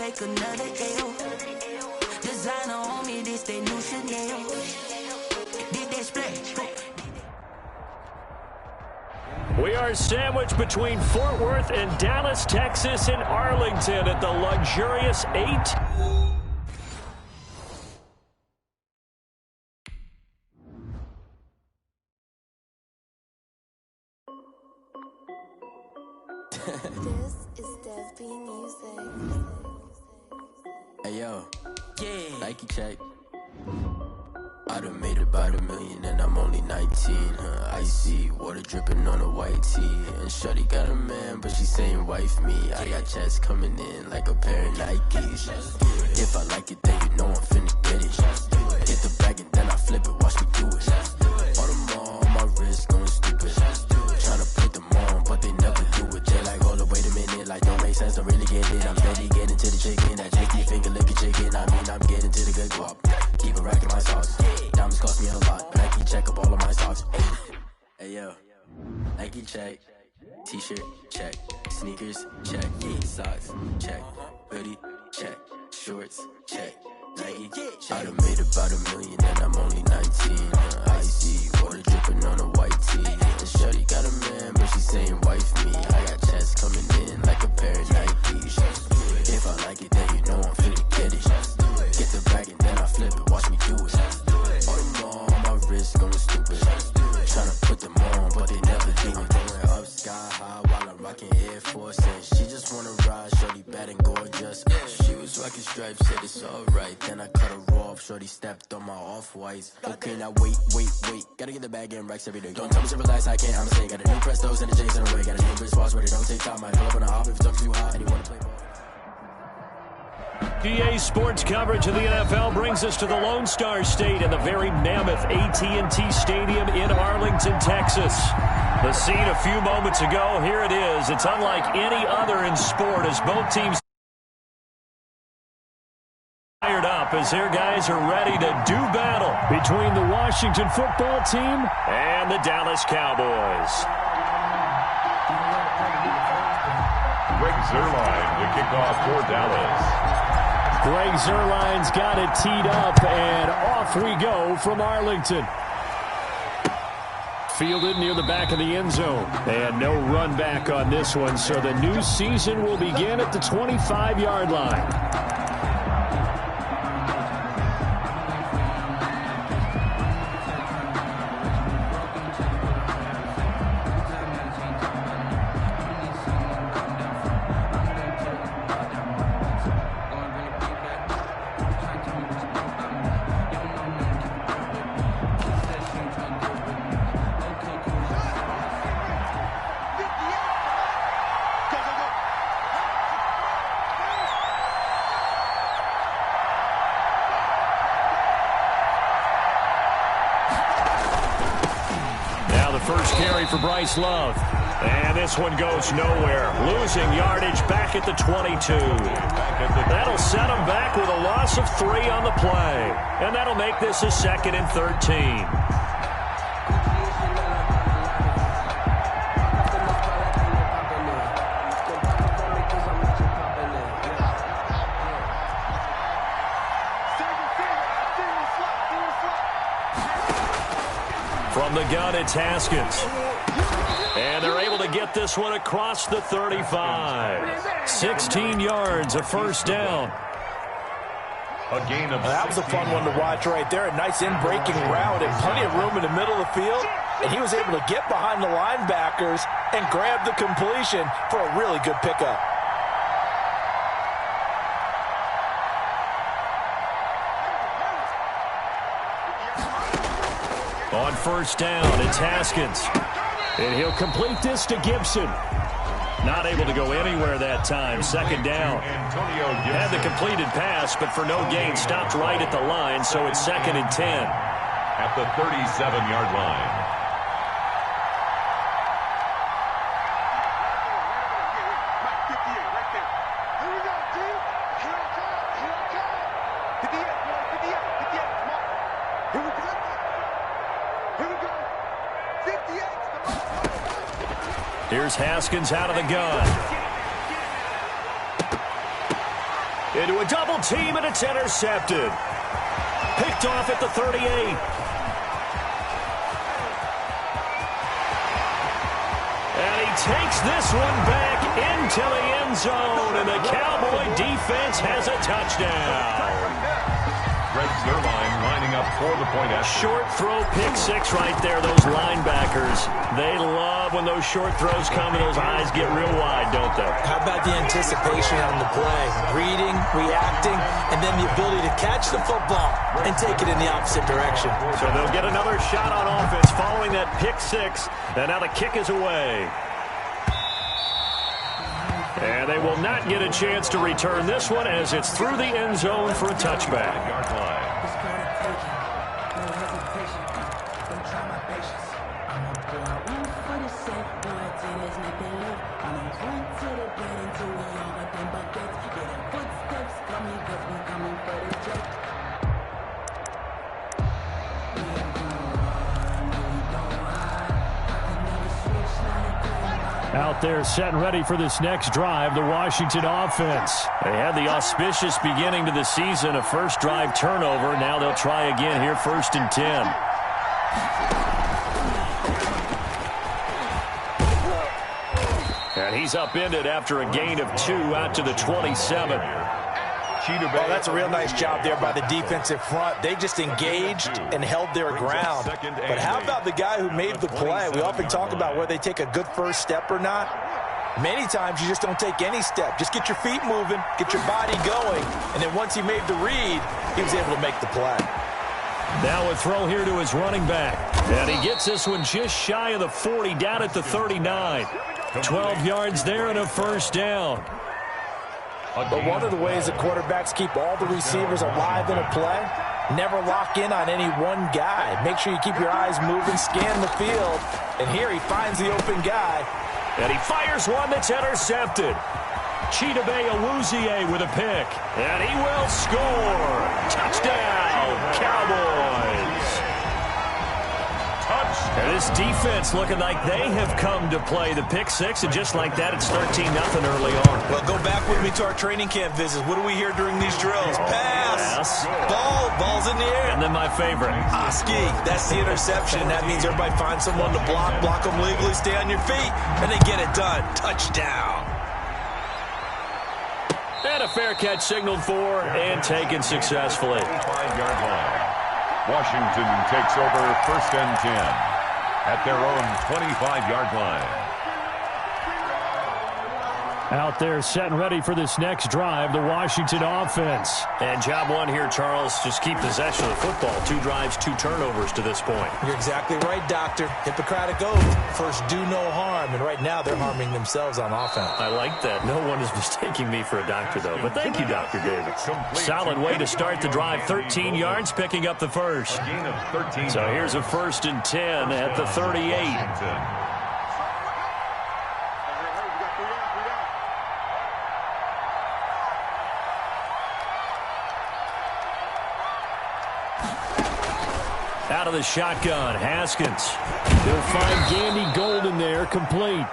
take another L. Designer on me, this they new Chanel. Did they splash? We are sandwiched between Fort Worth and Dallas, Texas, and Arlington at the luxurious 8. This is Dev B Music. Hey yo, yeah, Nike check. I done made about $1 million and I'm only 19. Icy water dripping on a white tee. And shorty got a man, but she saying wife me. I got checks coming in like a pair of Nikes. If I like it, then you know I'm finna get it. Get the bag and then I flip it, watch me do it. All them all on my wrist going stupid. Tryna put them on, but they never do it. They like, hold up, wait a minute, like don't make sense, don't really get it. I'm steady getting to the chicken, that chicken finger licking chicken. I mean, I'm getting to the good guap. Keep it racking my sauce. Diamonds cost me a lot. Nike check up all of my stocks. Hey yo, Nike check. T-shirt check. Sneakers check. Socks check. Hoodie check. Shorts check. Nike check. I done made about $1 million and I'm only 19. Icy water dripping on a white tee. And shorty got a man, but she saying wife me. I got checks coming in like a pair of Nikes. If I like it, then you know I'm finna get it. Get the bag and then I flip it, watch me do it. All them all on my wrist going stupid. Tryna put them on, but they never do it. Going up sky high while I'm rocking Air Force. And she just wanna ride, shorty bad and gorgeous. She was rocking stripes, said it's alright. Then I cut her off, shorty stepped on my off-whites. Okay, now wait. Gotta get the bag and racks every day. Don't tell me to relax, I can't, I'm saying. Got a new Prestos and a J's in the way. Got a new bitch boss, but it don't take time. I pull up on a hop if it's too hot and you wanna play ball. PA Sports coverage of the NFL brings us to the Lone Star State and the very mammoth AT&T Stadium in Arlington, Texas. The scene a few moments ago, here it is. It's unlike any other in sport as both teams fired up as their guys are ready to do battle between the Washington football team and the Dallas Cowboys. Greg Zuerlein to kick off for Dallas. Greg Zuerlein's got it teed up, and off we go from Arlington. Fielded near the back of the end zone. And no run back on this one, so the new season will begin at the 25-yard line. First carry for Bryce Love. And this one goes nowhere. Losing yardage back at the 22. That'll set him back with a loss of 3 on the play. And that'll make this a 2nd and 13. From the gun, it's Haskins. And they're able to get this one across the 35. 16 yards, a first down. A gain of that was a fun one to watch right there. A nice in-breaking route and plenty of room in the middle of the field. And he was able to get behind the linebackers and grab the completion for a really good pickup. On first down, it's Haskins. And he'll complete this to Gibson. Not able to go anywhere that time. 2nd down. Had the completed pass, but for no gain, stopped right at the line, so it's 2nd and 10. At the 37-yard line. Here's Haskins out of the gun. Into a double team, and it's intercepted. Picked off at the 38. And he takes this one back into the end zone, and the Cowboy defense has a touchdown. Greg Zerline lining up for the point after. Short throw, pick six right there. Those linebackers, they love when those short throws come and those eyes get real wide, don't they? How about the anticipation on the play? Reading, reacting, and then the ability to catch the football and take it in the opposite direction. So they'll get another shot on offense following that pick six, and now the kick is away. And they will not get a chance to return this one as it's through the end zone for a touchback. Out there set and ready for this next drive, the Washington offense. They had the auspicious beginning to the season, a first drive turnover. Now they'll try again here, 1st and 10. And he's upended after a gain of 2 out to the 27. Oh, that's a real nice job there by the defensive front. They just engaged and held their ground. But how about the guy who made the play? We often talk about whether they take a good first step or not. Many times you just don't take any step. Just get your feet moving, get your body going, and then once he made the read, he was able to make the play. Now a throw here to his running back. And he gets this one just shy of the 40, down at the 39. 12 yards there and a first down. But one of the ways that quarterbacks keep all the receivers alive in a play, never lock in on any one guy. Make sure you keep your eyes moving, scan the field, and here he finds the open guy. And he fires one that's intercepted. Chidobe Awuzie with a pick. And he will score. Touchdown, Cowboys. And this defense looking like they have come to play the pick six, and just like that, it's 13-0 early on. Well, go back with me to our training camp visits. What do we hear during these drills? Pass. Ball's in the air. And then my favorite. Oski, that's the interception. That means everybody finds someone to block them legally, stay on your feet, and they get it done. Touchdown. And a fair catch signaled for and taken successfully. 5-yard line. Washington takes over 1st and 10 at their own 25-yard line. Out there set and ready for this next drive, the Washington offense. And job one here, Charles, just keep possession of the football. 2 drives, 2 turnovers to this point. You're exactly right, Doctor. Hippocratic oath. First, do no harm. And right now, they're harming themselves on offense. I like that. No one is mistaking me for a doctor, though. But thank you, Dr. Davis. Solid way to start the drive. 13 yards, picking up the first. So here's a 1st and 10 at the 38. Out of the shotgun, Haskins. He'll find Gandy Golden there, complete.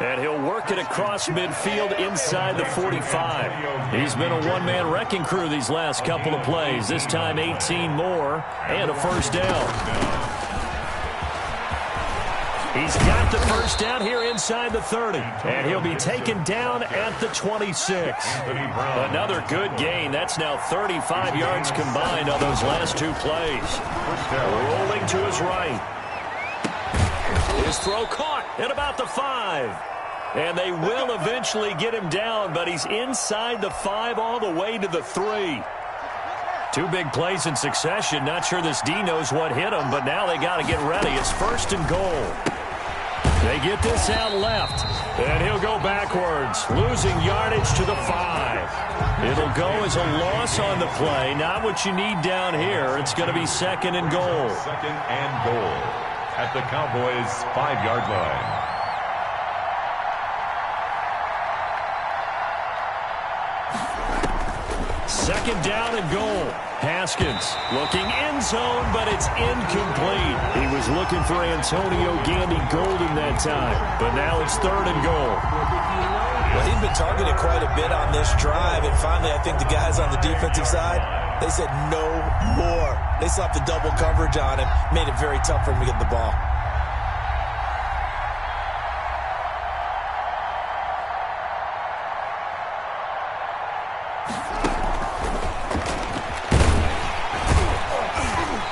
And he'll work it across midfield inside the 45. He's been a one-man wrecking crew these last couple of plays. This time 18 more and a first down. He's got the first down here inside the 30. And he'll be taken down at the 26. Another good gain. That's now 35 yards combined on those last 2 plays. Rolling to his right. His throw caught at about the 5. And they will eventually get him down, but he's inside the 5 all the way to the 3. 2 big plays in succession. Not sure this D knows what hit him, but now they got to get ready. It's 1st and goal. They get this out left, and he'll go backwards, losing yardage to the 5. It'll go as a loss on the play. Not what you need down here. It's going to be 2nd and goal. 2nd and goal at the Cowboys' 5-yard line. Second down and goal. Haskins looking end zone, but it's incomplete. He was looking for Antonio Gandy Golden that time, but now it's 3rd and goal. Well, he's been targeted quite a bit on this drive, and finally I think the guys on the defensive side, they said no more. They slapped the double coverage on him, made it very tough for him to get the ball.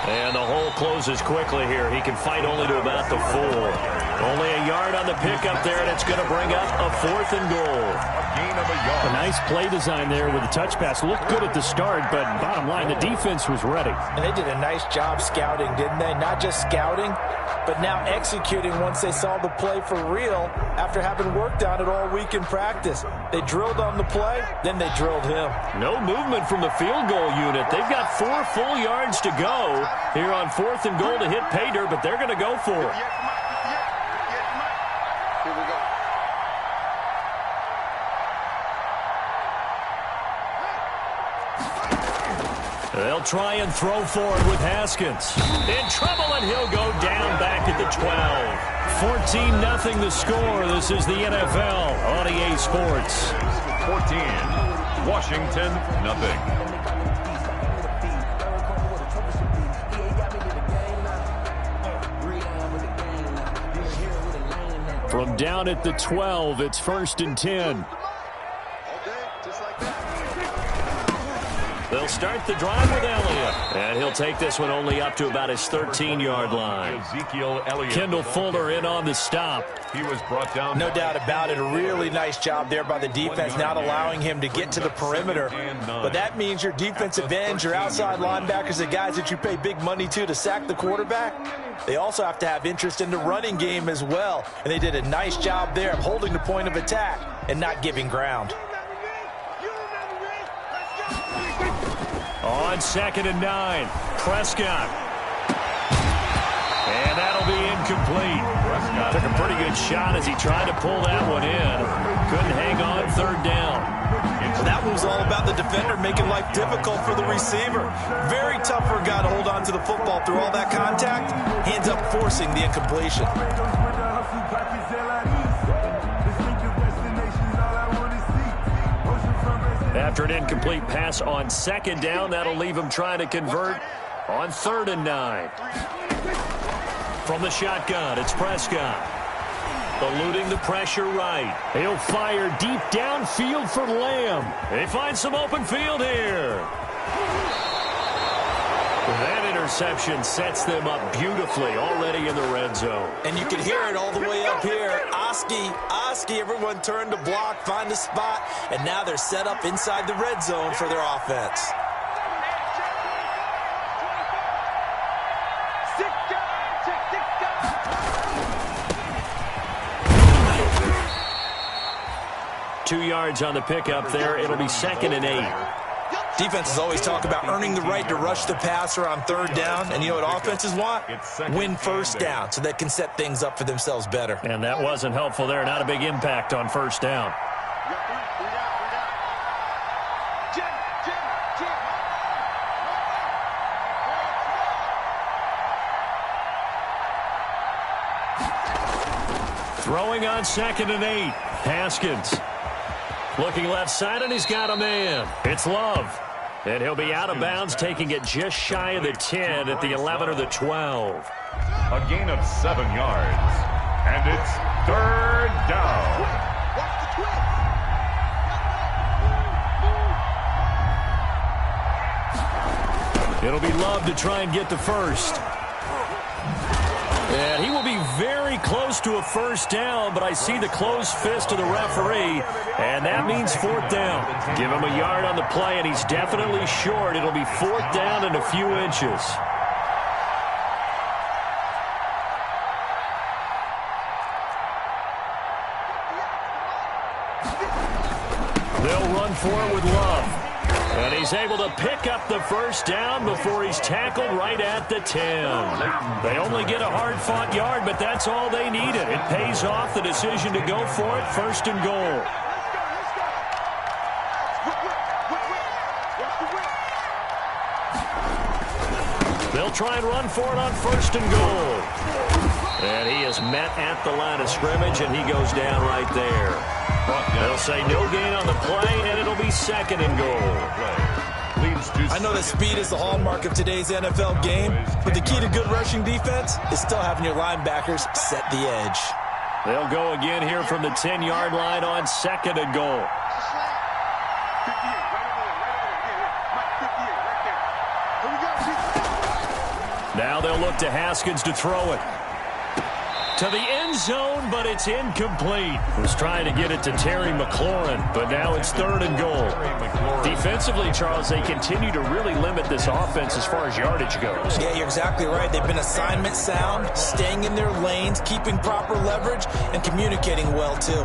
And the hole closes quickly here. He can fight only to about the 4. Only a yard on the pickup there, and it's going to bring up a 4th and goal. Gain of a yard. A nice play design there with the touch pass. Looked good at the start, but bottom line, the defense was ready. And they did a nice job scouting, didn't they? Not just scouting, but now executing once they saw the play for real after having worked on it all week in practice. They drilled on the play, then they drilled him. No movement from the field goal unit. They've got 4 full yards to go here on 4th and goal to hit pay dirt, but they're going to go for it. Here we go. They'll try and throw forward with Haskins. In trouble, and he'll go down back at the 12. 14-0 the score. This is the NFL on EA Sports. 14, Washington, nothing. From down at the 12, it's 1st and 10. They'll start the drive with Elliott. And he'll take this one only up to about his 13-yard line. Ezekiel Elliott. Kendall Fuller in on the stop. He was brought down. No doubt about it. A really nice job there by the defense, not allowing him to get to the perimeter. But that means your defensive ends, your outside linebackers, the guys that you pay big money to sack the quarterback, they also have to have interest in the running game as well. And they did a nice job there of holding the point of attack and not giving ground. On 2nd and 9, Prescott. And that'll be incomplete. Prescott took a pretty good shot as he tried to pull that one in. Couldn't hang on 3rd down. That was all about the defender making life difficult for the receiver. Very tough for a guy to hold on to the football through all that contact. He ends up forcing the incompletion. After an incomplete pass on 2nd down, that'll leave him trying to convert on 3rd and 9. From the shotgun, it's Prescott. Eluding the pressure right. He'll fire deep downfield for Lamb. They find some open field here. That interception sets them up beautifully already in the red zone. And you can hear it all the way up here. Oski, everyone turned to block, find a spot, and now they're set up inside the red zone for their offense. Two yards on the pickup there. It'll be 2nd and 8. Defenses always talk about earning the right to rush the passer on 3rd down. And you know what offenses want? Win 1st down so they can set things up for themselves better. And that wasn't helpful there. Not a big impact on 1st down. Throwing on 2nd and 8. Haskins. Looking left side, and he's got a man. It's Love. And he'll be out of bounds, taking it just shy of the 10 at the 11 or the 12. A gain of 7 yards. And it's 3rd down. It'll be Love to try and get the first. And he will be very close to a 1st down, but I see the closed fist of the referee, and that means 4th down. Give him a yard on the play, and he's definitely short. It'll be 4th down and a few inches. They'll run for it with Love. And he's able to pick up the 1st down before he's tackled right at the 10. They only get a hard-fought yard, but that's all they needed. It pays off the decision to go for it, 1st and goal. They'll try and run for it on 1st and goal. And he is met at the line of scrimmage, and he goes down right there. They'll say no gain on the play, and it'll be 2nd and goal. I know that speed is the hallmark of today's NFL game, but the key to good rushing defense is still having your linebackers set the edge. They'll go again here from the 10-yard line on 2nd and goal. Now they'll look to Haskins to throw it. To the end zone, but it's incomplete. Was trying to get it to Terry McLaurin, but now it's 3rd and goal. Defensively, Charles, they continue to really limit this offense as far as yardage goes. Yeah, you're exactly right. They've been assignment sound, staying in their lanes, keeping proper leverage, and communicating well, too.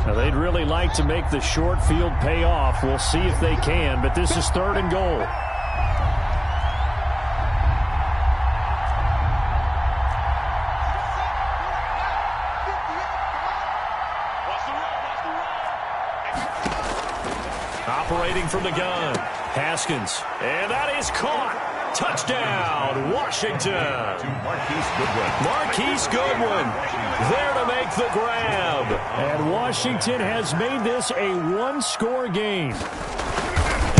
Now, they'd really like to make the short field pay off. We'll see if they can, but this is 3rd and goal. Operating from the gun, Haskins, and that is caught. Touchdown, Washington. Marquise Goodwin there to make the grab. And Washington has made this a one-score game.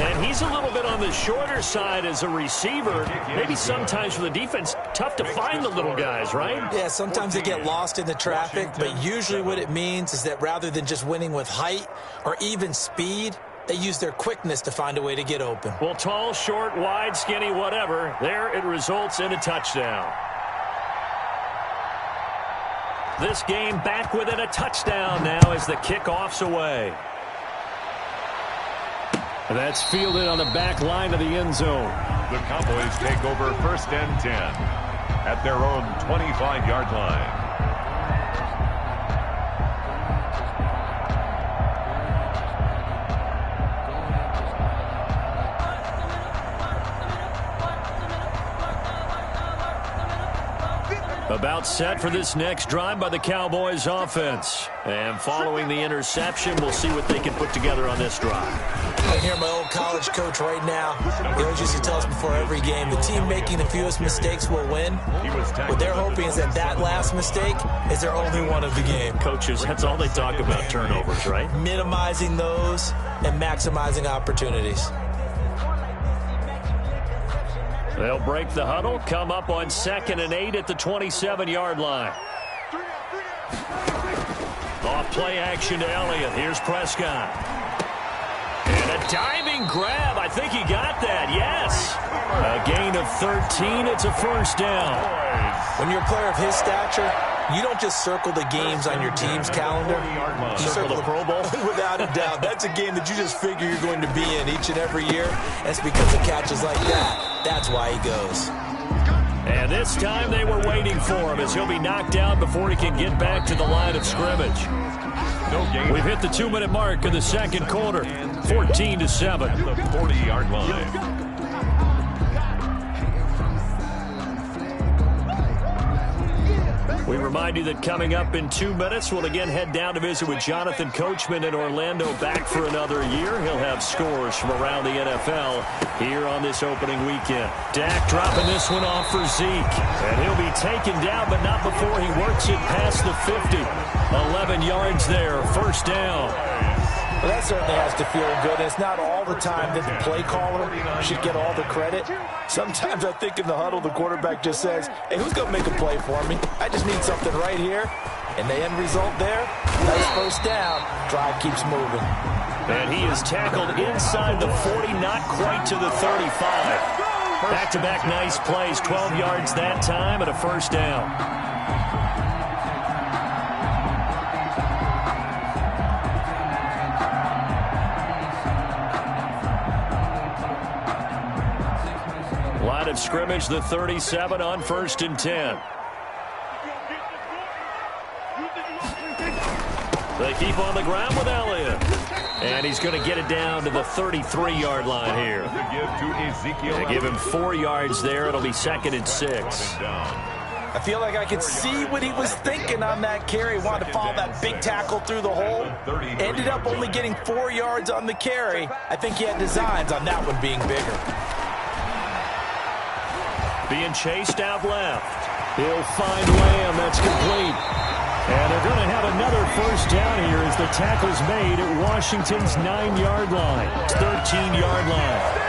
And he's a little bit on the shorter side as a receiver. Maybe sometimes for the defense, tough to find the little guys, right? Yeah, sometimes they get lost in the traffic, but usually what it means is that rather than just winning with height or even speed, they use their quickness to find a way to get open. Well, tall, short, wide, skinny, whatever, there it results in a touchdown. This game back within a touchdown now as the kickoff's away. That's fielded on the back line of the end zone. The Cowboys take over 1st and 10 at their own 25-yard line. About set for this next drive by the Cowboys offense. And following the interception, we'll see what they can put together on this drive. I hear my old college coach right now. He always used to tell us before every game, the team making the fewest mistakes will win. What they're hoping is that last mistake is their only one of the game. Coaches, that's all they talk about, turnovers, right? Minimizing those and maximizing opportunities. They'll break the huddle, come up on 2nd and 8 at the 27-yard line. Off play action to Elliott. Here's Prescott. And a diving grab. I think he got that, yes. A gain of 13. It's a 1st down. When you're a player of his stature, you don't just circle the games on your team's calendar. You circle the Pro Bowl. Without a doubt. That's a game that you just figure you're going to be in each and every year. That's because of catches like that. That's why he goes. And this time they were waiting for him as he'll be knocked down before he can get back to the line of scrimmage. We've hit the 2-minute mark of the 2nd quarter, 14-7. The 40-yard line. We remind you that coming up in 2 minutes, we'll again head down to visit with Jonathan Coachman in Orlando, back for another year. He'll have scores from around the NFL here on this opening weekend. Dak dropping this one off for Zeke, and he'll be taken down, but not before he works it past the 50. 11 yards there, 1st down. Well, that certainly has to feel good. It's not all the time that the play caller should get all the credit. Sometimes I think in the huddle, the quarterback just says, hey, who's going to make a play for me? I just need something right here. And the end result there, nice 1st down. Drive keeps moving. And he is tackled inside the 40, not quite to the 35. Back-to-back nice plays, 12 yards that time and a 1st down. Line of scrimmage, the 37 on 1st and 10. They keep on the ground with Elliott. And he's going to get it down to the 33-yard line here. They give him 4 yards there. It'll be 2nd and 6. I feel like I could see what he was thinking on that carry. Wanted to follow that big tackle through the hole. Ended up only getting 4 yards on the carry. I think he had designs on that one being bigger. Being chased out left. He'll find Lamb. That's complete. And they're going to have another first down here as the tackle's made at Washington's 9-yard line. 13-yard line.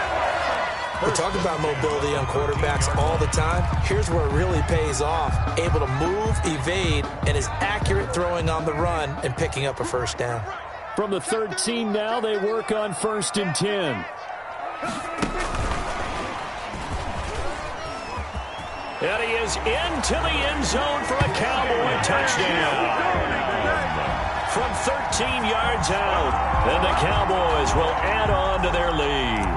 We talk about mobility on quarterbacks all the time. Here's where it really pays off. Able to move, evade, and is accurate throwing on the run and picking up a first down. From the 13 now, they work on 1st and 10. And he is into the end zone for a Cowboy touchdown. From 13 yards out, and the Cowboys will add on to their lead.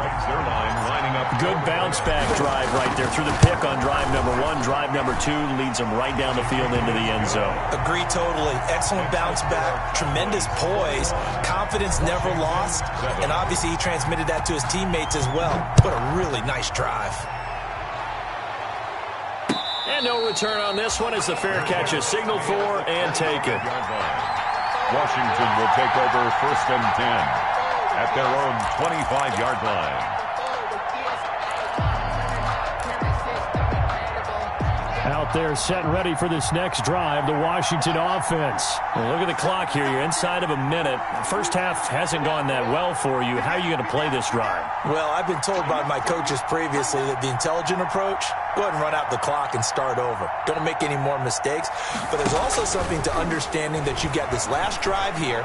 Good bounce-back drive right there through the pick on drive number 1. Drive number 2 leads them right down the field into the end zone. Agree totally. Excellent bounce-back, tremendous poise, confidence never lost, and obviously he transmitted that to his teammates as well. What a really nice drive. And no return on this one as the fair catch is signaled for and taken. Washington will take over 1st and 10 at their own 25-yard line. Out there set and ready for this next drive, the Washington offense. Well, look at the clock here. You're inside of a minute. First half hasn't gone that well for you. How are you going to play this drive? Well, I've been told by my coaches previously that the intelligent approach, go ahead and run out the clock and start over. Don't make any more mistakes. But there's also something to understanding that you get this last drive here.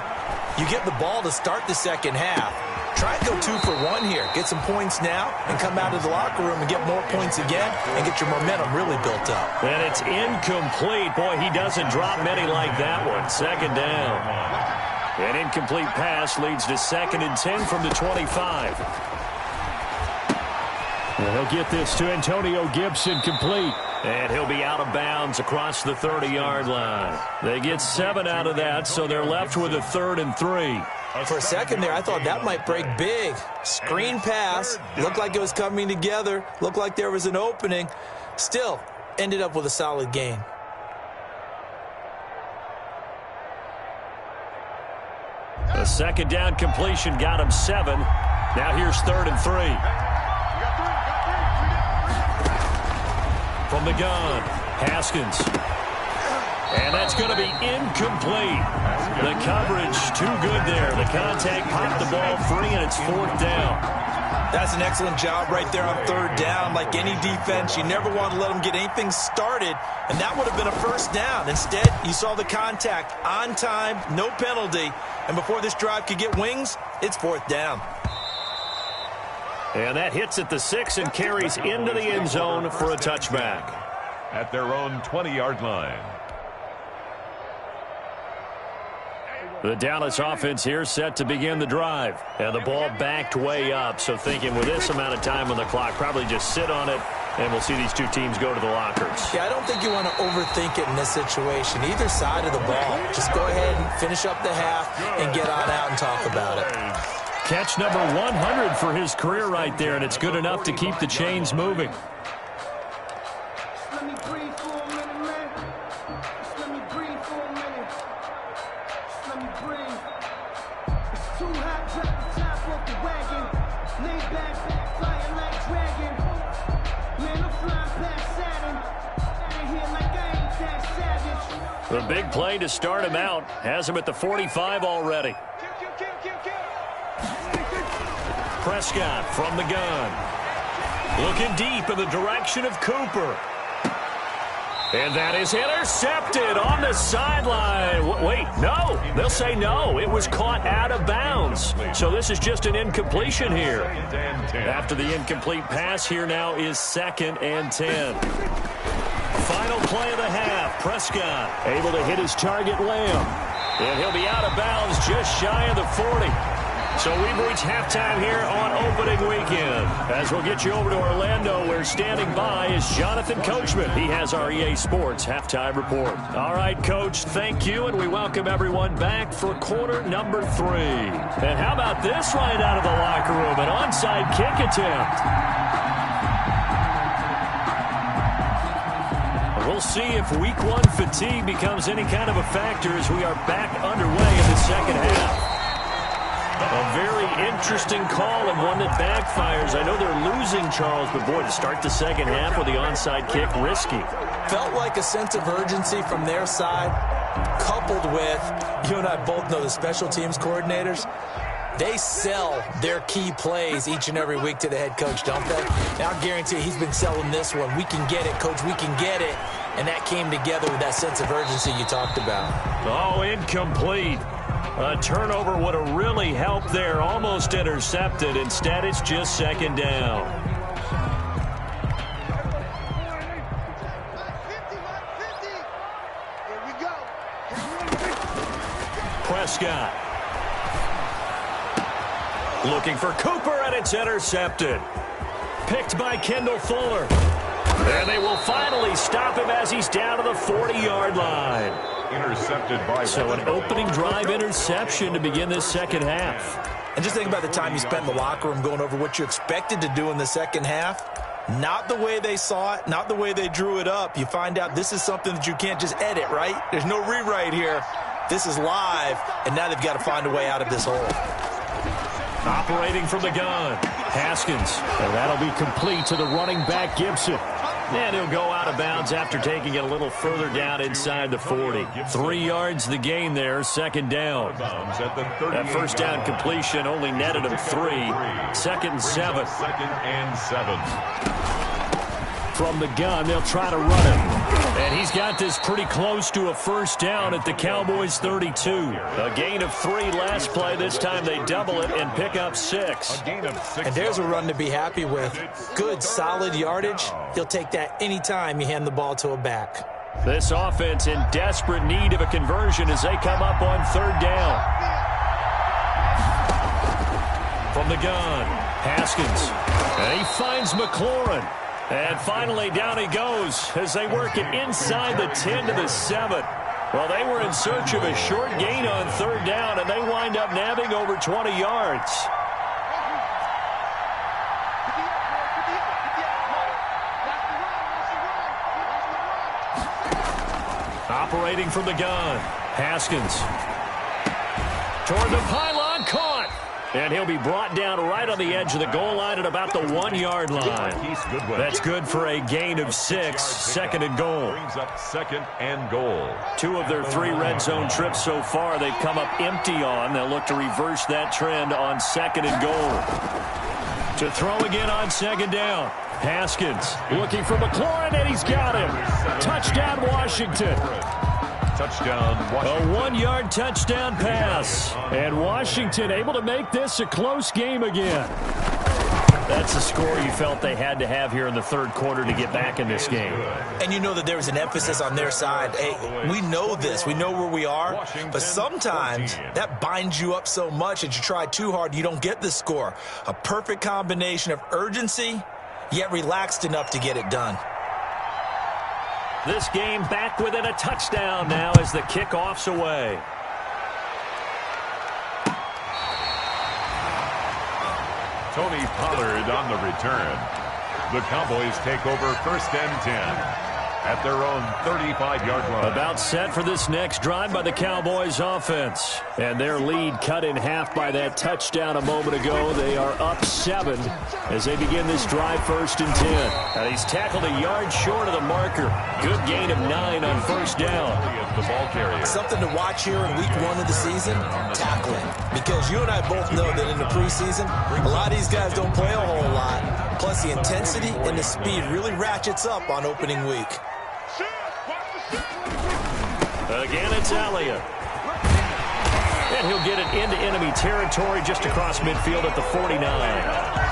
You get the ball to start the second half. Try and go 2 for 1 here. Get some points now and come out of the locker room and get more points again and get your momentum really built up. And it's incomplete. Boy, he doesn't drop many like that one. 2nd down. An incomplete pass leads to 2nd and 10 from the 25. And he'll get this to Antonio Gibson complete. And he'll be out of bounds across the 30-yard line. They get 7 out of that, so they're left with a 3rd and 3. For a second there, I thought that might break big. Screen pass. Looked like it was coming together. Looked like there was an opening. Still, ended up with a solid gain. A 2nd down completion got him 7. Now here's 3rd and 3. From the gun, Haskins. And that's going to be incomplete. The coverage too good there. The contact popped the ball free, and it's 4th down. That's an excellent job right there on 3rd down. Like any defense, you never want to let them get anything started, and that would have been a first down. Instead, you saw the contact on time, no penalty, and before this drive could get wings, it's 4th down. And that hits at the 6 and carries into the end zone for a touchback. At their own 20-yard line. The Dallas offense here set to begin the drive. And the ball backed way up. So thinking with this amount of time on the clock, probably just sit on it, and we'll see these two teams go to the lockers. Yeah, I don't think you want to overthink it in this situation. Either side of the ball. Just go ahead and finish up the half and get on out and talk about it. Catch number 100 for his career right there, and it's good enough to keep the chains moving. The big play to start him out has him at the 45 already. Prescott from the gun. Looking deep in the direction of Cooper. And that is intercepted on the sideline. Wait, no. They'll say no. It was caught out of bounds. So this is just an incompletion here. After the incomplete pass, here now is 2nd and 10. Final play of the half. Prescott able to hit his target, Lamb. And he'll be out of bounds just shy of the 40. So we've reached halftime here on opening weekend. As we'll get you over to Orlando, where standing by is Jonathan Coachman. He has our EA Sports halftime report. All right, Coach, thank you, and we welcome everyone back for quarter number 3. And how about this right out of the locker room, an onside kick attempt. We'll see if week 1 fatigue becomes any kind of a factor as we are back underway in the second half. A very interesting call and one that backfires. I know they're losing, Charles, but boy, to start the second half with the onside kick, risky. Felt like a sense of urgency from their side, coupled with, you and I both know the special teams coordinators, they sell their key plays each and every week to the head coach, don't they? Now, I guarantee he's been selling this one. We can get it, coach, we can get it. And that came together with that sense of urgency you talked about. Oh, incomplete. A turnover would have really helped there. Almost intercepted. Instead, it's just second down. Prescott. Looking for Cooper, and it's intercepted. Picked by Kendall Fuller. And they will finally stop him as he's down to the 40-yard line. Intercepted by so an opening drive interception to begin this second half. And just think about the time you spent in the locker room going over what you expected to do in the second half. Not the way they saw it, not the way they drew it up. You find out this is something that you can't just edit, right? There's no rewrite here. This is live, and now they've got to find a way out of this hole. Operating from the gun, Haskins. And that'll be complete to the running back, Gibson. And he'll go out of bounds after taking it a little further down inside the 40. 3 yards the gain there, second down. That first down completion only netted him 3. Second and 7. From the gun, they'll try to run him. And he's got this pretty close to a first down at the Cowboys' 32. A gain of 3 last play. This time they double it and pick up 6. And there's a run to be happy with. Good, solid yardage. He'll take that any time you hand the ball to a back. This offense in desperate need of a conversion as they come up on third down. From the gun, Haskins. And he finds McLaurin. And finally, down he goes as they work it inside the 10 to the 7. Well, they were in search of a short gain on third down, and they wind up nabbing over 20 yards. Operating from the gun, Haskins. Toward the pylon, caught. And he'll be brought down right on the edge of the goal line at about the 1-yard line. That's good for a gain of 6, second and goal. Brings up second and goal. 2 of their 3 red zone trips so far they've come up empty on. They'll look to reverse that trend on second and goal. To throw again on second down. Haskins looking for McLaurin, and he's got him. Touchdown, Washington. Touchdown, Washington. A 1-yard touchdown pass. And Washington able to make this a close game again. That's the score you felt they had to have here in the third quarter to get back in this game. And you know that there was an emphasis on their side. Hey, we know this. We know where we are. But sometimes that binds you up so much that you try too hard, you don't get the score. A perfect combination of urgency, yet relaxed enough to get it done. This game back within a touchdown now as the kickoff's away. Tony Pollard on the return. The Cowboys take over first and 10 at their own 35-yard line. About set for this next drive by the Cowboys offense. And their lead cut in half by that touchdown a moment ago. They are up 7 as they begin this drive first and 10. And he's tackled a yard short of the marker. Good gain of 9 on first down. The ball carrier. Something to watch here in week 1 of the season, tackling. Because you and I both know that in the preseason, a lot of these guys don't play a whole lot. Plus the intensity and the speed really ratchets up on opening week. Again, it's Elliott. And he'll get it into enemy territory just across midfield at the 49.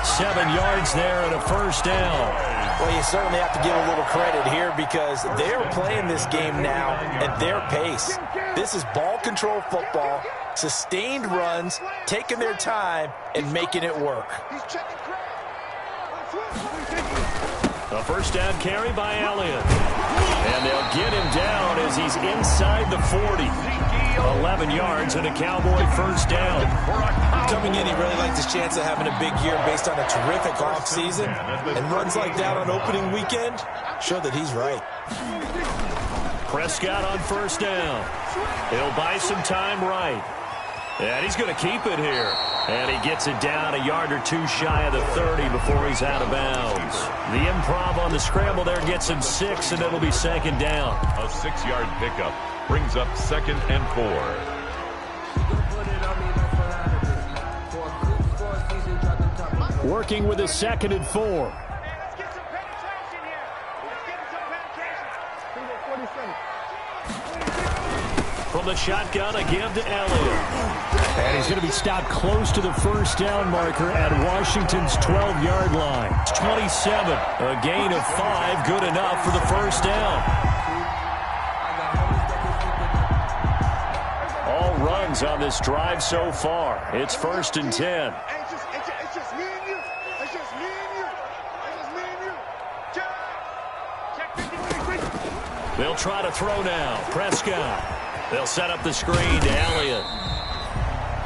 7 yards there and a first down. Well, you certainly have to give a little credit here because they're playing this game now at their pace. This is ball control football, sustained runs, taking their time, and making it work. A first down carry by Elliott. And they'll get him down as he's inside the 40. 11 yards and a Cowboy first down. Coming in, he really likes his chance of having a big year based on a terrific offseason. And runs like that on opening weekend show that he's right. Prescott on first down. He'll buy some time right. And he's going to keep it here. And he gets it down a yard or two shy of the 30 before he's out of bounds. The improv on the scramble there gets him 6, and it'll be second down. A 6-yard pickup brings up 2nd and 4. Working with a 2nd and 4. From the shotgun, a give to Elliott. And he's going to be stopped close to the first down marker at Washington's 12-yard line. It's 27. A gain of 5, good enough for the first down. All runs on this drive so far. It's 1st and 10. They'll try to throw now. Prescott. They'll set up the screen to Elliott.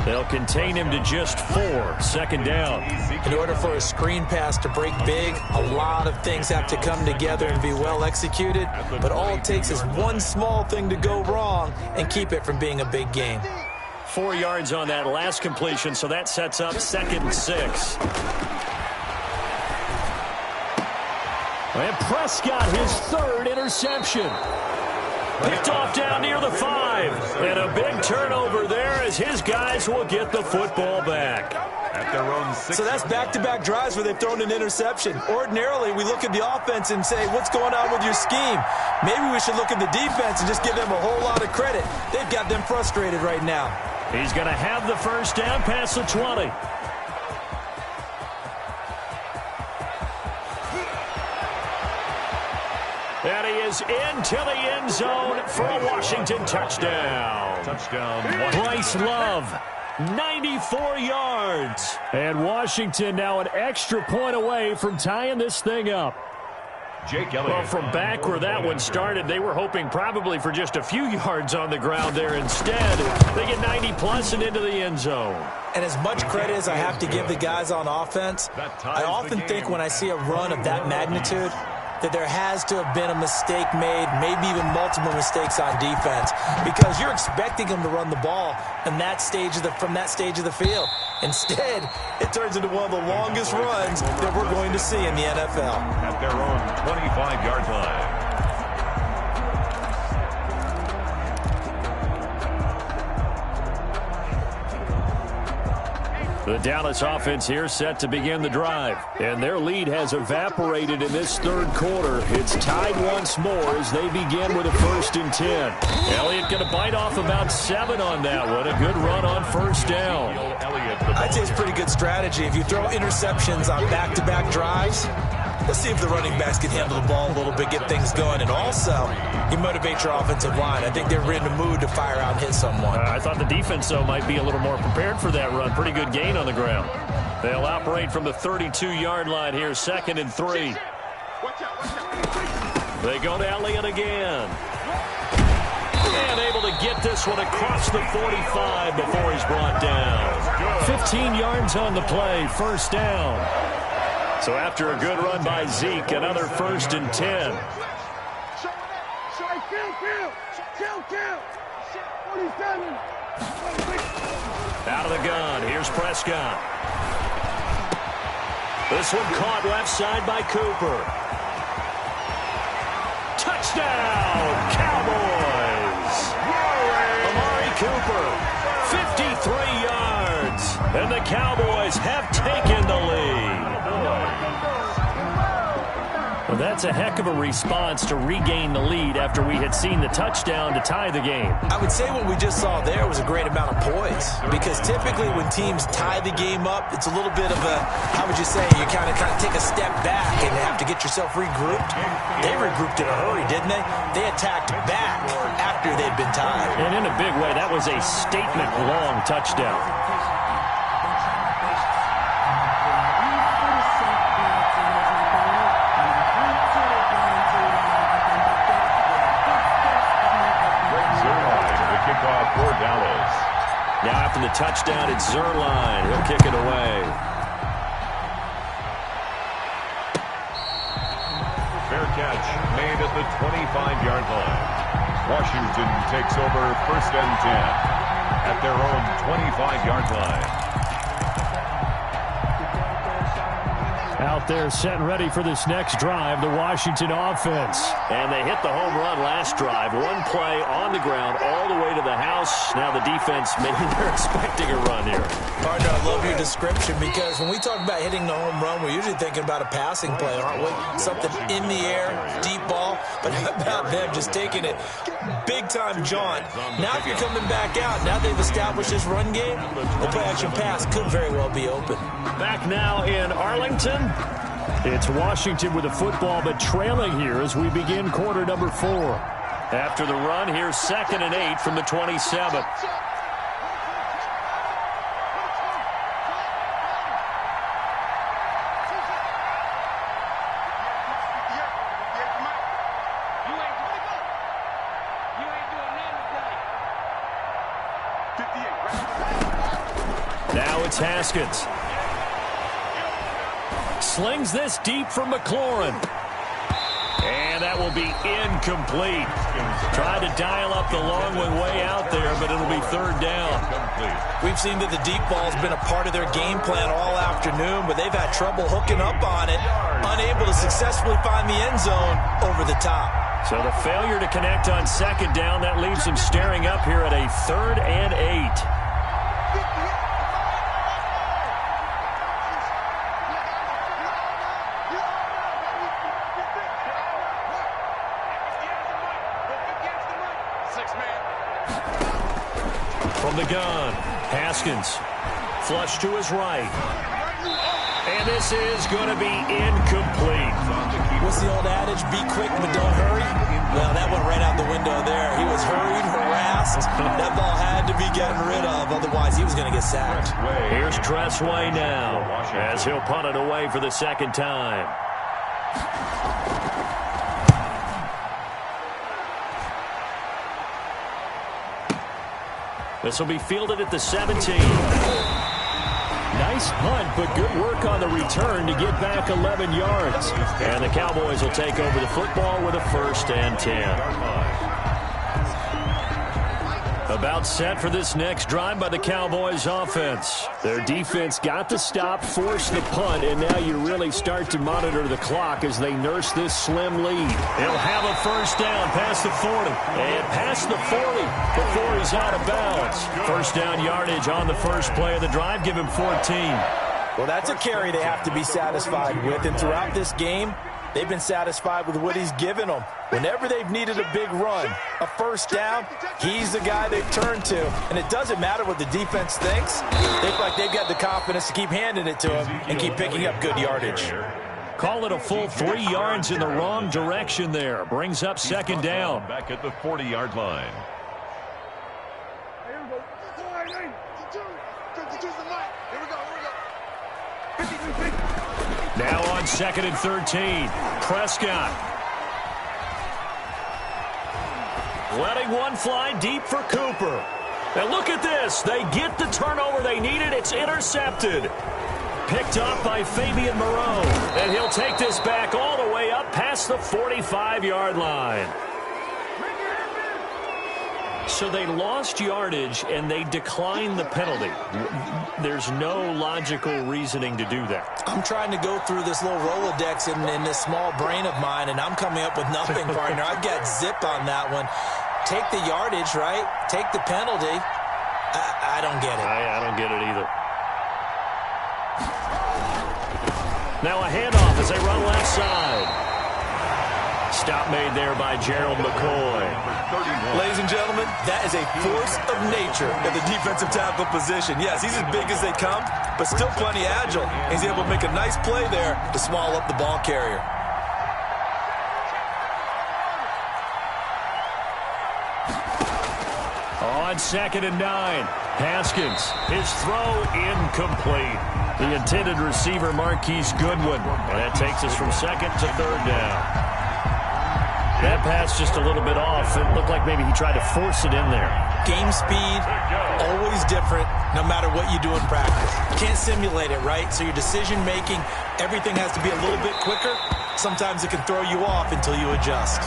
They'll contain him to just 4. 2nd down. In order for a screen pass to break big, a lot of things have to come together and be well executed. But all it takes is one small thing to go wrong and keep it from being a big gain. 4 yards on that last completion, so that sets up 2nd and 6. And Prescott, his 3rd interception. Picked off down near the 5. And a big turnover there as his guys will get the football back. At their own 6. So that's back-to-back drives where they've thrown an interception. Ordinarily, we look at the offense and say, what's going on with your scheme? Maybe we should look at the defense and just give them a whole lot of credit. They've got them frustrated right now. He's going to have the first down past the 20. And he is into the end zone for a Washington touchdown. Touchdown. Bryce Love, 94 yards. And Washington now an extra point away from tying this thing up. Jake Elliott. Well, from back where that one started, they were hoping probably for just a few yards on the ground there. Instead, they get 90-plus and into the end zone. And as much credit as I have to give the guys on offense, I often think when I see a run of that magnitude that there has to have been a mistake made, maybe even multiple mistakes on defense, because you're expecting them to run the ball from that stage of the field. Instead, it turns into one of the longest runs that we're going to see in the NFL. At their own 25-yard line. The Dallas offense here set to begin the drive. And their lead has evaporated in this 3rd quarter. It's tied once more as they begin with a 1st and 10. Elliott going to bite off about 7 on that one. A good run on 1st down. I'd say it's pretty good strategy. If you throw interceptions on back-to-back drives, let's see if the running backs can handle the ball a little bit, get things going. And also, you motivate your offensive line. I think they're in the mood to fire out and hit someone. I thought the defense, though, might be a little more prepared for that run. Pretty good gain on the ground. They'll operate from the 32-yard line here, 2nd and 3. They go to Elliott again. And able to get this one across the 45 before he's brought down. 15 yards on the play, 1st down. So after a good run by Zeke, another 1st and 10. Out of the gun, here's Prescott. This one caught left side by Cooper. Touchdown, Cowboys! Amari Cooper, 53 yards. And the Cowboys have taken the lead. Well, that's a heck of a response to regain the lead after we had seen the touchdown to tie the game. I would say what we just saw there was a great amount of poise, because typically when teams tie the game up, it's a little bit of a, how would you say, you kind of take a step back and have to get yourself regrouped. They regrouped in a hurry, didn't they? They attacked back after they'd been tied. And in a big way, that was a statement-long touchdown. For Dallas. Now after the touchdown, it's Zerline. He'll kick it away. Fair catch made at the 25-yard line. Washington takes over 1st and 10. at their own 25-yard line. Out there set and ready for this next drive, the Washington offense. And they hit the home run last drive. One play on the ground all the way to the house. Now the defense, maybe they're expecting a run here. Partner, I love your description because when we talk about hitting the home run, we're usually thinking about a passing play, aren't we? Something in the air, deep ball. But how about them just taking it big-time jaunt? Now if you're coming back out, now they've established this run game, the play-action pass could very well be open. Back now in Arlington. It's Washington with the football, but trailing here as we begin quarter number 4. After the run, here's 2nd and 8 from the 27. Now it's Haskins. Slings this deep from McLaurin. And that will be incomplete. Tried to dial up the long one way out there, but it'll be 3rd down. We've seen that the deep ball's been a part of their game plan all afternoon, but they've had trouble hooking up on it, unable to successfully find the end zone over the top. So the failure to connect on 2nd down, that leaves them staring up here at a 3rd and 8. From the gun, Haskins, flush to his right. And this is going to be incomplete. What's the old adage? Be quick, but don't hurry? Well, that went right out the window there. He was hurried, harassed. That ball had to be getting rid of, otherwise he was going to get sacked. Here's Tressway now, as he'll punt it away for the 2nd time. This will be fielded at the 17. Nice punt, but good work on the return to get back 11 yards. And the Cowboys will take over the football with a 1st and 10. About set for this next drive by the Cowboys offense. Their defense got the stop, forced the punt, and now you really start to monitor the clock as they nurse this slim lead. They'll have a 1st down past the 40. And past the 40 before he's out of bounds. 1st down yardage on the first play of the drive. Give him 14. Well, that's a carry they have to be satisfied with. And throughout this game, they've been satisfied with what he's given them. Whenever they've needed a big run, a 1st down, he's the guy they've turned to. And it doesn't matter what the defense thinks. They feel like they've got the confidence to keep handing it to him and keep picking up good yardage. Call it a full 3 yards in the wrong direction there. Brings up 2nd down. Back at the 40-yard line. Now on 2nd and 13. Prescott. Letting one fly deep for Cooper. And look at this. They get the turnover they needed. It's intercepted. Picked up by Fabian Moreau. And he'll take this back all the way up past the 45-yard line. So they lost yardage, and they declined the penalty. There's no logical reasoning to do that. I'm trying to go through this little Rolodex in this small brain of mine, and I'm coming up with nothing, partner. I've got zip on that one. Take the yardage, right? Take the penalty. I don't get it. I don't get it either. Now a handoff as they run left side. Stop made there by Gerald McCoy. Ladies and gentlemen, that is a force of nature at the defensive tackle position. Yes, he's as big as they come, but still plenty agile. He's able to make a nice play there to swallow up the ball carrier. On 2nd and 9, Haskins, his throw incomplete. The intended receiver, Marquise Goodwin. And that takes us from 2nd to 3rd down. That pass just a little bit off. It looked like maybe he tried to force it in there. Game speed, always different, no matter what you do in practice. Can't simulate it, right? So your decision-making, everything has to be a little bit quicker. Sometimes it can throw you off until you adjust.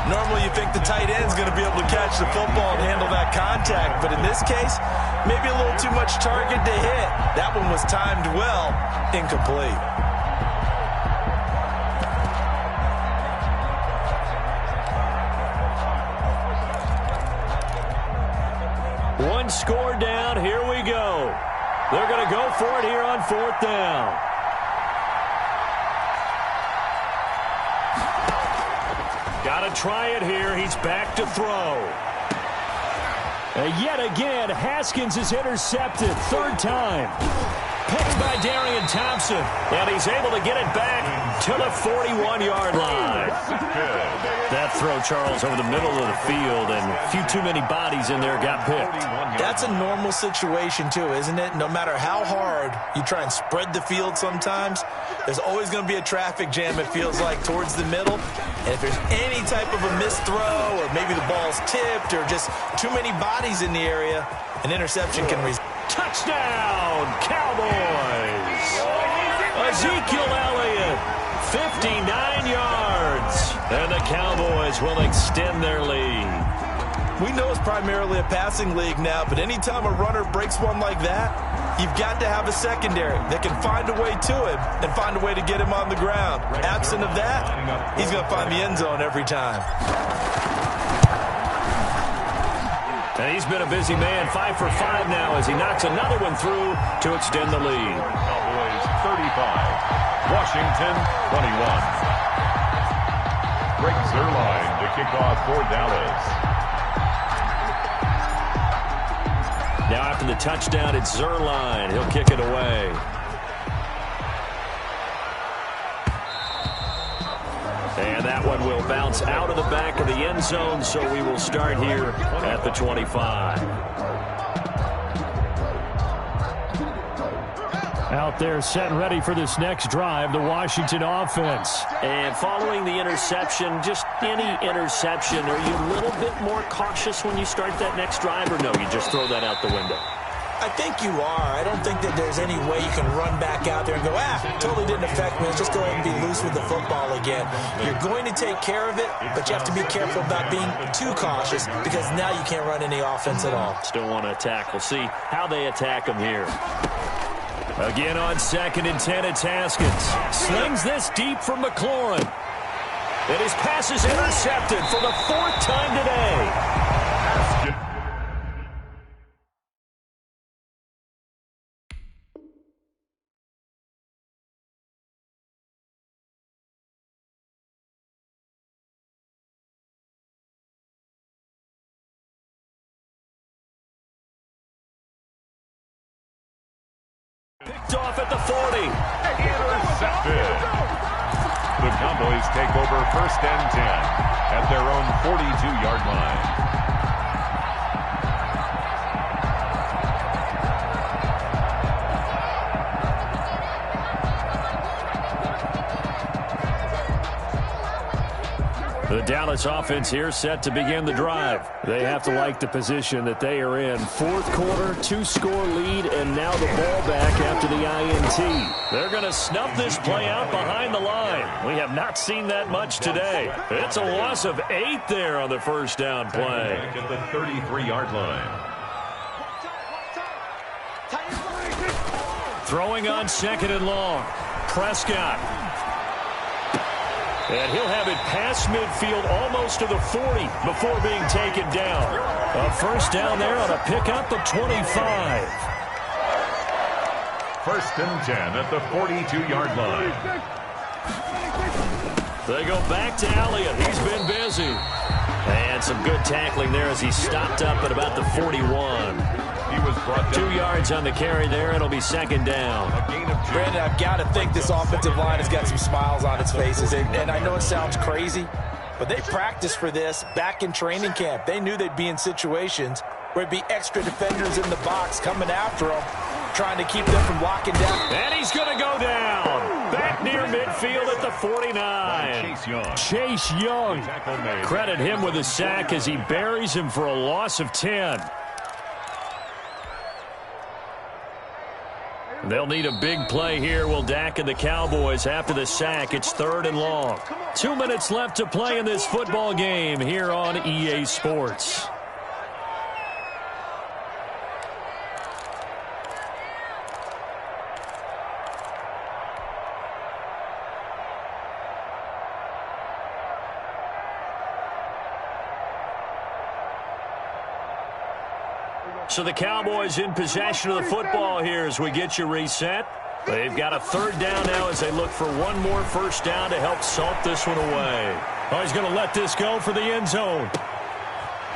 Normally you think the tight end's going to be able to catch the football and handle that contact, but in this case, maybe a little too much target to hit. That one was timed well, incomplete. One score down. Here we go. They're going to go for it here on 4th down. Got to try it here. He's back to throw. And yet again, Haskins is intercepted. 3rd time. Picked by Darian Thompson. And he's able to get it back to the 41-yard line. That throw, Charles, over the middle of the field, and a few too many bodies in there got picked. That's a normal situation, too, isn't it? No matter how hard you try and spread the field sometimes, there's always going to be a traffic jam, it feels like, towards the middle. And if there's any type of a missed throw, or maybe the ball's tipped, or just too many bodies in the area, an interception can result. Touchdown, Cowboys! Ezekiel Elliott, 59 yards. And the Cowboys will extend their lead. We know it's primarily a passing league now, but anytime a runner breaks one like that, you've got to have a secondary that can find a way to him and find a way to get him on the ground. Absent of that, he's going to find the end zone every time. And he's been a busy man, 5 for 5 now as he knocks another one through to extend the lead. Cowboys 35, Washington 21. Greg Zuerlein to kick off for Dallas. Now after the touchdown, it's Zuerlein. He'll kick it away. And that one will bounce out of the back of the end zone, so we will start here at the 25. Out there set and ready for this next drive, the Washington offense. And following the interception, just any interception, are you a little bit more cautious when you start that next drive, or no, you just throw that out the window? I think you are. I don't think that there's any way you can run back out there and go, totally didn't affect me. Let's just go ahead and be loose with the football again. You're going to take care of it, but you have to be careful about being too cautious because now you can't run any offense at all. Still want to attack. We'll see how they attack them here. Again on 2nd and 10, it's Haskins. Slings this deep from McLaurin. And his pass is intercepted for the 4th time today. Picked off at the 40. Intercepted. The Cowboys take over 1st and 10 at their own 42-yard line. The Dallas offense here set to begin the drive. They have to like the position that they are in. 4th quarter, 2-score lead, and now the ball back after the INT. They're going to snuff this play out behind the line. We have not seen that much today. It's a loss of 8 there on the 1st down play. At the 33-yard line. Throwing on 2nd and long. Prescott. And he'll have it past midfield almost to the 40 before being taken down. A 1st down there on a pickup of 25. 1st and 10 at the 42-yard line. They go back to Elliott. He's been busy. And some good tackling there as he stopped up at about the 41. He was brought down. 2 yards on the carry there, and it'll be 2nd down. Brandon, I've got to think this offensive line has got some smiles on its faces. And I know it sounds crazy, but they practiced for this back in training camp. They knew they'd be in situations where it'd be extra defenders in the box coming after them. trying to keep them from locking down. And he's going to go down. Back near midfield at the 49. Chase Young. Credit him with a sack as he buries him for a loss of 10. They'll need a big play here. Will Dak and the Cowboys after the sack. It's 3rd and long. 2 minutes left to play in this football game here on EA Sports. So the Cowboys in possession of the football here as we get you reset. They've got a 3rd down now as they look for one more first down to help salt this one away. Oh, he's going to let this go for the end zone.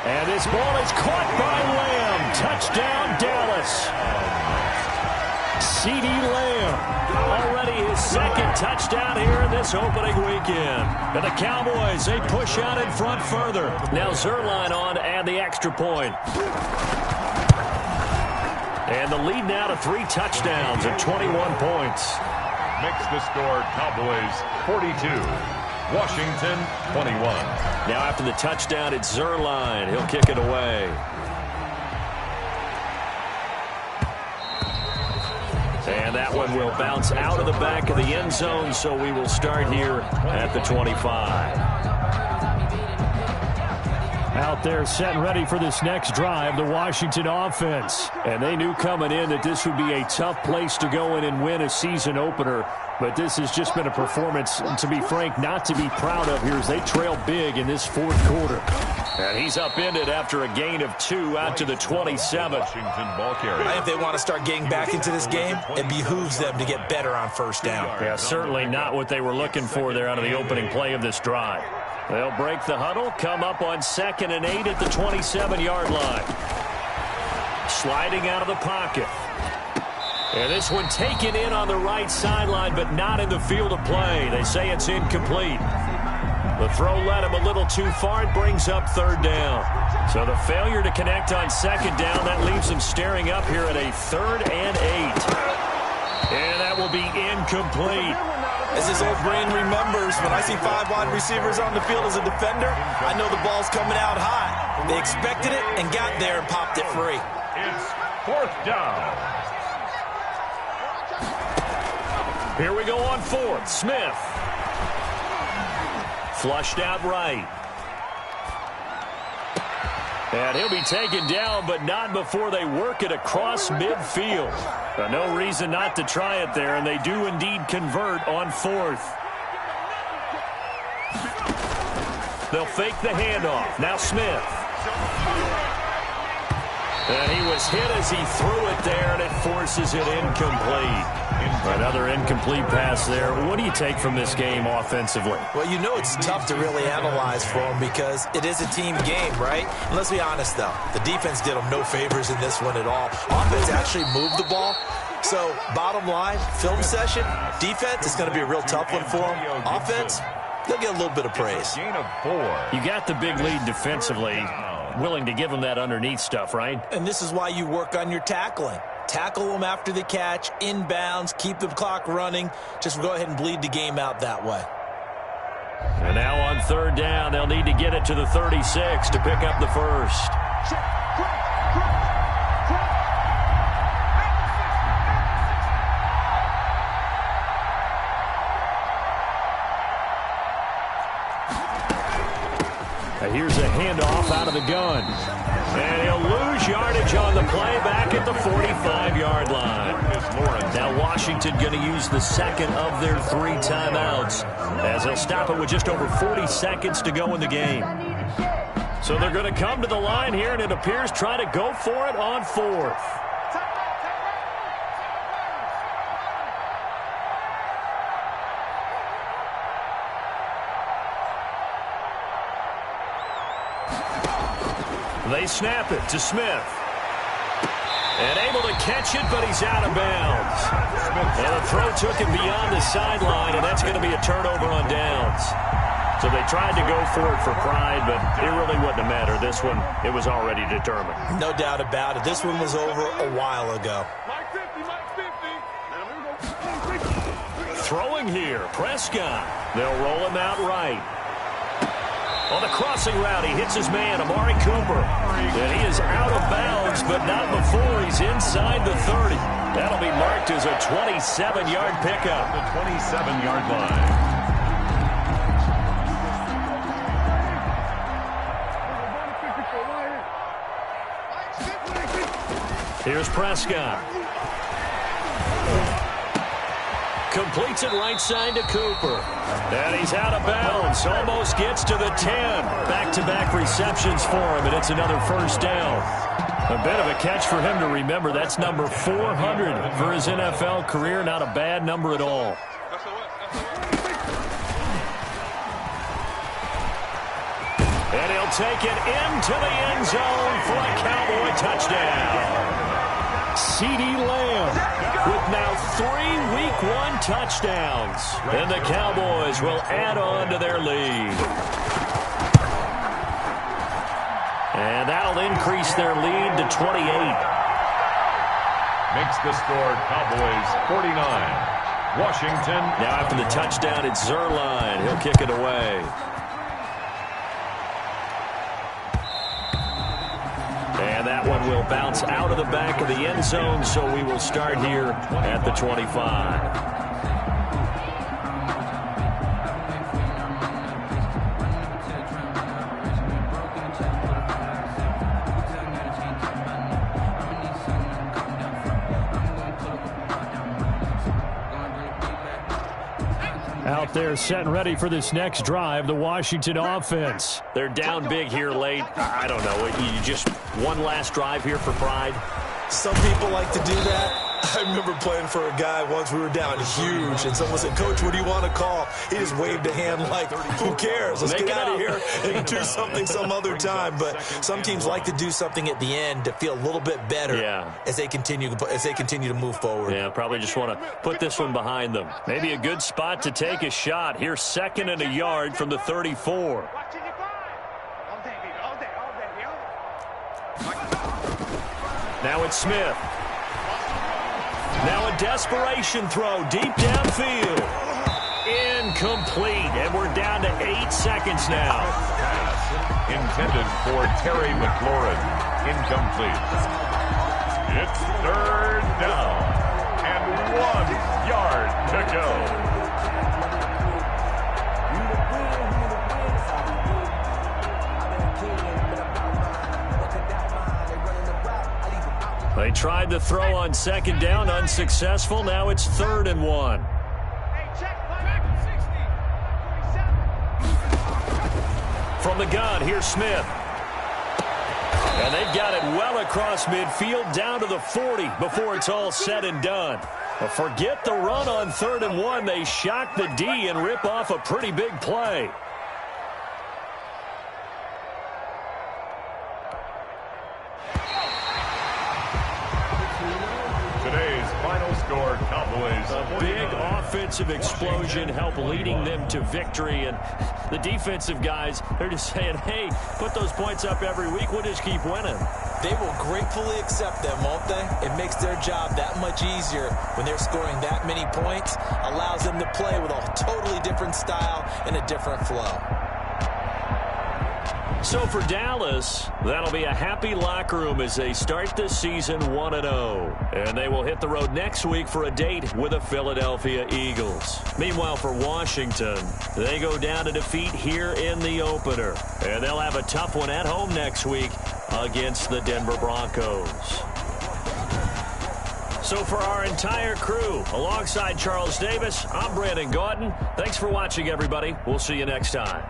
And this ball is caught by Lamb. Touchdown, Dallas. CeeDee Lamb. Already his 2nd touchdown here in this opening weekend. And the Cowboys, they push out in front further. Now Zerline on to add the extra point. And the lead now to 3 touchdowns and 21 points. Makes the score Cowboys 42, Washington 21. Now after the touchdown, it's Zerline. He'll kick it away. And that one will bounce out of the back of the end zone, so we will start here at the 25. Out there set and ready for this next drive, the Washington offense. And they knew coming in that this would be a tough place to go in and win a season opener. But this has just been a performance, to be frank, not to be proud of here as they trail big in this 4th quarter. And he's upended after a gain of 2 out to the 27. Washington ball carrier. If they want to start getting back into this game, it behooves them to get better on first down. Yeah, certainly not what they were looking for there out of the opening play of this drive. They'll break the huddle, come up on 2nd and 8 at the 27-yard line. Sliding out of the pocket. And this one taken in on the right sideline, but not in the field of play. They say it's incomplete. The throw led him a little too far. It brings up 3rd down. So the failure to connect on 2nd down, that leaves them staring up here at a 3rd and 8. And that will be incomplete. As his old brain remembers, when I see 5 wide receivers on the field as a defender, I know the ball's coming out high. They expected it and got there and popped it free. It's 4th down. Here we go on 4th. Smith. Flushed out right. And he'll be taken down, but not before they work it across midfield. No reason not to try it there, and they do indeed convert on 4th. They'll fake the handoff. Now Smith. And he was hit as he threw it there, and it forces it incomplete. Another incomplete pass there. What do you take from this game offensively? Well, you know it's tough to really analyze for them because it is a team game, right? And let's be honest, though. The defense did them no favors in this one at all. Offense actually moved the ball. So, bottom line, film session, defense is going to be a real tough one for them. Offense, they'll get a little bit of praise. Gain of 4. You got the big lead defensively. Willing to give them that underneath stuff, right? And this is why you work on your tackling. Tackle them after the catch, inbounds, keep the clock running. Just go ahead and bleed the game out that way. And now on 3rd down, they'll need to get it to the 36 to pick up the first. Here's a handoff out of the gun. And he'll lose yardage on the play back at the 45-yard line. Now Washington going to use the 2nd of their 3 timeouts as they'll stop it with just over 40 seconds to go in the game. So they're going to come to the line here, and it appears try to go for it on 4th. They snap it to Smith. And able to catch it, but he's out of bounds. And the throw took him beyond the sideline, and that's going to be a turnover on downs. So they tried to go for it for pride, but it really wouldn't have mattered. This one, it was already determined. No doubt about it. This one was over a while ago. Throwing here, Prescott. They'll roll him out right. On the crossing route, he hits his man, Amari Cooper. And he is out of bounds, but not before he's inside the 30. That'll be marked as a 27-yard pickup. The 27-yard line. Here's Prescott. Completes it right side to Cooper. And he's out of bounds. Almost gets to the 10. Back-to-back receptions for him, and it's another first down. A bit of a catch for him to remember. That's number 400 for his NFL career. Not a bad number at all. And he'll take it into the end zone for a Cowboy touchdown. CeeDee Lamb with now 3 Week 1 touchdowns. And the Cowboys will add on to their lead. And that'll increase their lead to 28. Makes the score Cowboys 49. Washington. Now after the touchdown, it's Zuerlein. He'll kick it away. And that one will bounce out of the back of the end zone, so we will start here at the 25. Out there set and ready for this next drive, the Washington offense. They're down big here late. I don't know. You just one last drive here for pride? Some people like to do that. I remember playing for a guy once. We were down huge, and someone said, "Coach, what do you want to call?" He just waved a hand like, who cares? Let's get out of here and do something some other time. But some teams like to do something at the end to feel a little bit better as they continue to move forward. Yeah, probably just want to put this one behind them. Maybe a good spot to take a shot. Here's 2nd and a yard from the 34. Now it's Smith. Now a desperation throw deep downfield. Incomplete. And we're down to 8 seconds now. Pass intended for Terry McLaurin. Incomplete. It's 3rd down. And 1 yard to go. They tried to throw on 2nd down, unsuccessful. Now it's 3rd and 1. From the gun, here's Smith. And they've got it well across midfield, down to the 40 before it's all said and done. But forget the run on 3rd and 1. They shock the D and rip off a pretty big play. A big offensive explosion helped leading them to victory. And the defensive guys, they're just saying, hey, put those points up every week. We'll just keep winning. They will gratefully accept them, won't they? It makes their job that much easier when they're scoring that many points. Allows them to play with a totally different style and a different flow. So for Dallas, that'll be a happy locker room as they start the season 1-0. And they will hit the road next week for a date with the Philadelphia Eagles. Meanwhile, for Washington, they go down to defeat here in the opener. And they'll have a tough one at home next week against the Denver Broncos. So for our entire crew, alongside Charles Davis, I'm Brandon Gaudin. Thanks for watching, everybody. We'll see you next time.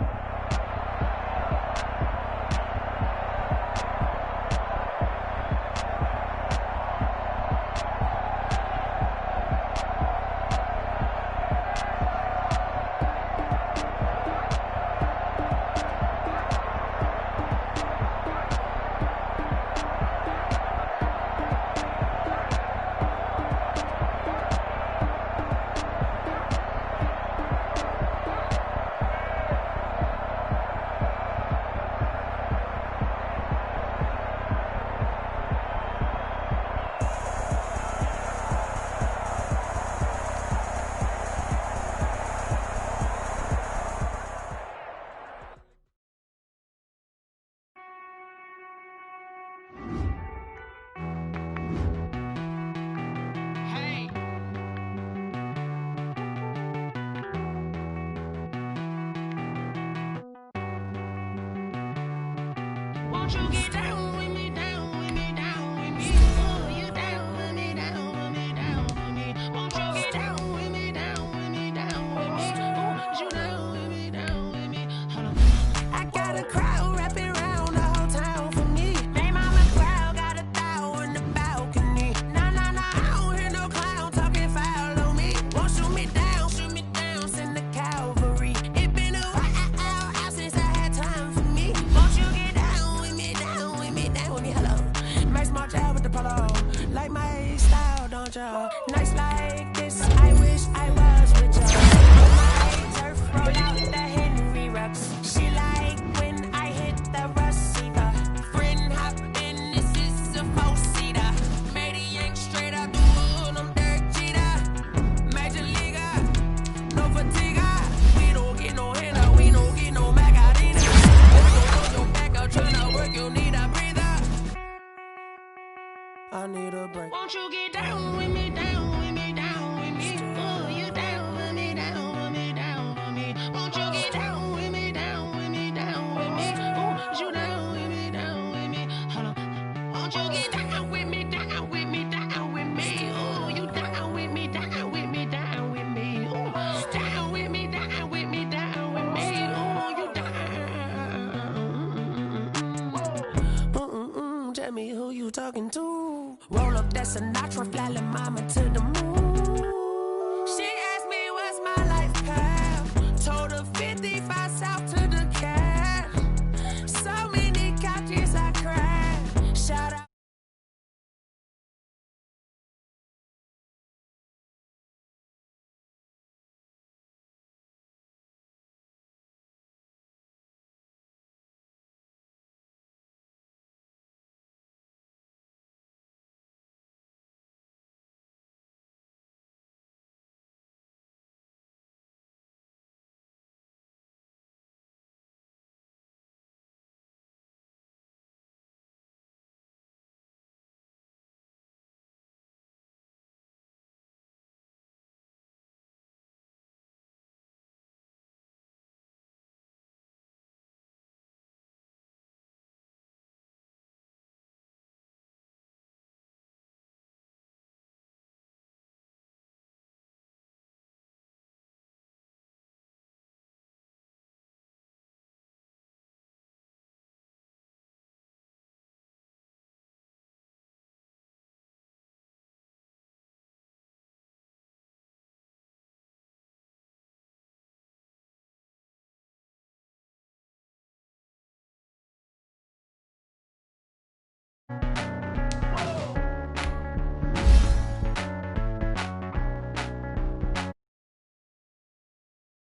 Won't you get down with me, down with me, down with me? Oh, you down with me, down with me, down with me. Won't you get down with me, down with me, down with me? Oh, you down with me, down with me? Hold on. I got a crowd wrapping around the whole town for me. They mama crowd got a thou in the balcony. Nah, nah, nah, I don't hear no clown talking foul on me. Won't shoot me down, send the cavalry. It been a while since I had time for me. Won't you get down with me, down with me, down with me? Hello. Nice small job with the polo. Like my style, don't y'all? Nice like this, I wish I was with y'all. My turf roll out the Henry Rux. She like when I hit the receiver. Friend hop in, this is a four-seater. Made a yank straight out the wood, I'm Derek Jeter. Major leaguer, no fatigue. We don't get no handout, we don't get no Macarena. If you gon' your back out tryna work, you need a breather. I need a break. Won't you get down with me, down with me, down with me? Oh, you down with me, down with me, down with me? Won't you get down with me, down with me, down with me? Oh, you down with me, down with me? Hold on. Won't you get down with me, down with me, down with me? Oh, you down with me, down with me, down with me? Oh, down with me, down with me, down with me? Oh, you down. Tell me who you talking to. Roll up that Sinatra, fly la mama to the moon.